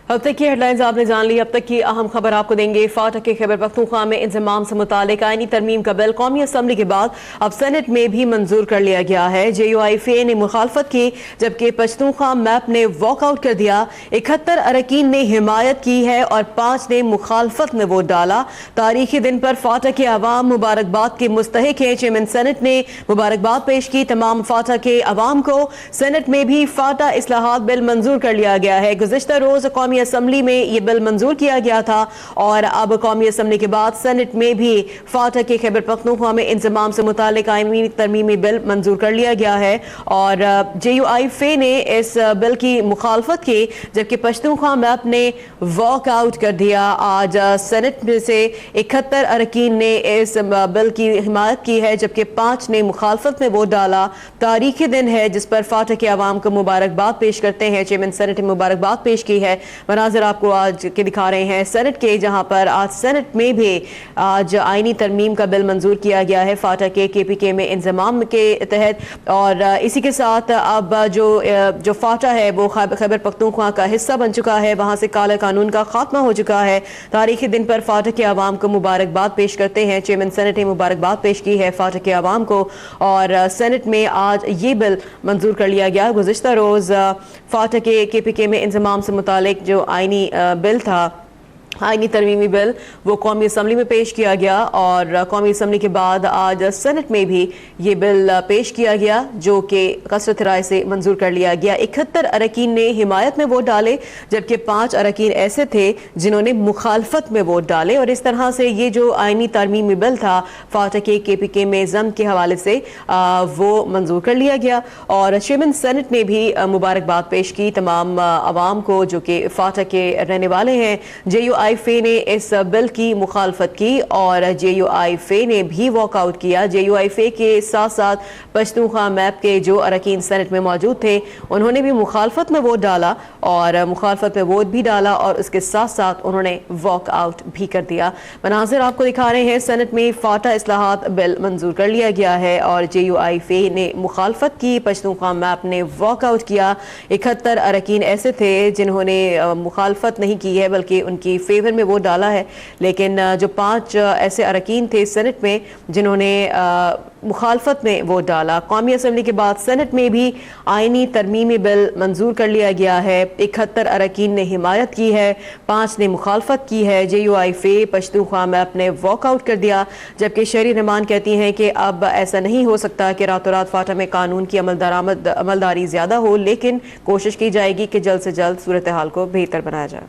اب تک کی ہیڈ لائنز آپ نے جان لی. اب تک کی اہم خبر آپ کو دیں گے. فاٹک کے خیبر پختونخوا میں انضمام سے متعلق آئینی ترمیم کا بل قومی اسمبلی کے بعد اب سینٹ میں بھی منظور کر لیا گیا ہے. جے یو آئی فے نے مخالفت کی جبکہ پختونخوا میپ نے واک آؤٹ کر دیا. 71 اراکین نے حمایت کی ہے اور 5 نے مخالفت میں ووٹ ڈالا. تاریخی دن پر فاٹک کے عوام مبارکباد کے مستحق ہیں. چیئرمین سینٹ نے مبارکباد پیش کی تمام فاٹک کے عوام کو. سینٹ میں بھی فاٹا اصلاحات بل منظور کر لیا گیا ہے. گزشتہ روز قومی اسمبلی میں یہ بل منظور کیا گیا تھا اور اب قومی اسمبلی کے بعد سینٹ میں بھی فاٹک کے خیبر پختونخوا میں انضمام سے متعلق آئینی ترمیمی بل منظور کر لیا گیا ہے. اور جے یو آئی فے نے اس بل کی مخالفت کی جبکہ پختونخوا میپ نے واک آؤٹ کر دیا. آج سینٹ میں سے 71 اراکین نے اس بل کی حمایت کی ہے جبکہ 5 نے مخالفت میں ووٹ ڈالا. تاریخی دن ہے جس پر فاٹک کے عوام کو مبارکباد پیش کرتے ہیں. چیئرمین سینٹ نے مبارکباد پیش کی ہے. مناظر آپ کو آج کے دکھا رہے ہیں سینٹ کے, جہاں پر آج سینٹ میں بھی آج آئینی ترمیم کا بل منظور کیا گیا ہے فاٹک کے پی کے میں انضمام کے تحت. اور اسی کے ساتھ اب جو فاٹا ہے وہ خیبر پختونخوا کا حصہ بن چکا ہے. وہاں سے کالا قانون کا خاتمہ ہو چکا ہے. تاریخی دن پر فاٹک کے عوام کو مبارکباد پیش کرتے ہیں. چیئرمین سینٹ نے مبارکباد پیش کی ہے فاٹک کے عوام کو اور سینٹ میں آج یہ بل منظور کر لیا گیا. گزشتہ روز فاٹک کے پی کے میں انضمام سے متعلق جو آئینی بل تھا, آئینی ترمیمی بل, وہ قومی اسمبلی میں پیش کیا گیا اور قومی اسمبلی کے بعد آج سینٹ میں بھی یہ بل پیش کیا گیا جو کہ کثرت رائے سے منظور کر لیا گیا. 71 اراکین نے حمایت میں ووٹ ڈالے جبکہ 5 اراکین ایسے تھے جنہوں نے مخالفت میں ووٹ ڈالے اور اس طرح سے یہ جو آئینی ترمیمی بل تھا فاٹک کے پی کے میں ضم کے حوالے سے وہ منظور کر لیا گیا. اور چیئرمین سینٹ نے بھی مبارکباد پیش کی تمام عوام کو جو کہ فاٹک کے رہنے والے ہیں. جے یو آئی فے نے اس بل کی مخالفت کی اور جے یو آئی فے نے بھی واک آؤٹ کیا. جے یو آئی فے کے ساتھ ساتھ پختونخوا میپ کے جو اراکین سینٹ میں موجود تھے انہوں نے بھی مخالفت میں ووٹ ڈالا اور مخالفت میں ووٹ بھی ڈالا اور اس کے ساتھ ساتھ انہوں نے واک آؤٹ بھی کر دیا. مناظر آپ کو دکھا رہے ہیں سینٹ میں فاٹا اصلاحات بل منظور کر لیا گیا ہے اور جے یو آئی فے نے مخالفت کی, پختونخوا میپ نے واک آؤٹ کیا. 71 اراکین ایسے تھے جنہوں نے مخالفت نہیں کی ہے بلکہ ان کی فیور میں ووٹ ڈالا ہے, لیکن جو 5 ایسے اراکین تھے سینٹ میں جنہوں نے مخالفت میں ووٹ ڈالا. قومی اسمبلی کے بعد سینٹ میں بھی آئینی ترمیمی بل منظور کر لیا گیا ہے. 71 اراکین نے حمایت کی ہے, 5 نے مخالفت کی ہے. جے یو آئی فے پختونخوا میں اپنے واک آؤٹ کر دیا جبکہ شہری رحمان کہتی ہیں کہ اب ایسا نہیں ہو سکتا کہ راتوں رات فاٹا میں قانون کی عملداری زیادہ ہو, لیکن کوشش کی جائے گی کہ جلد سے جلد صورتحال کو بہتر بنایا جائے.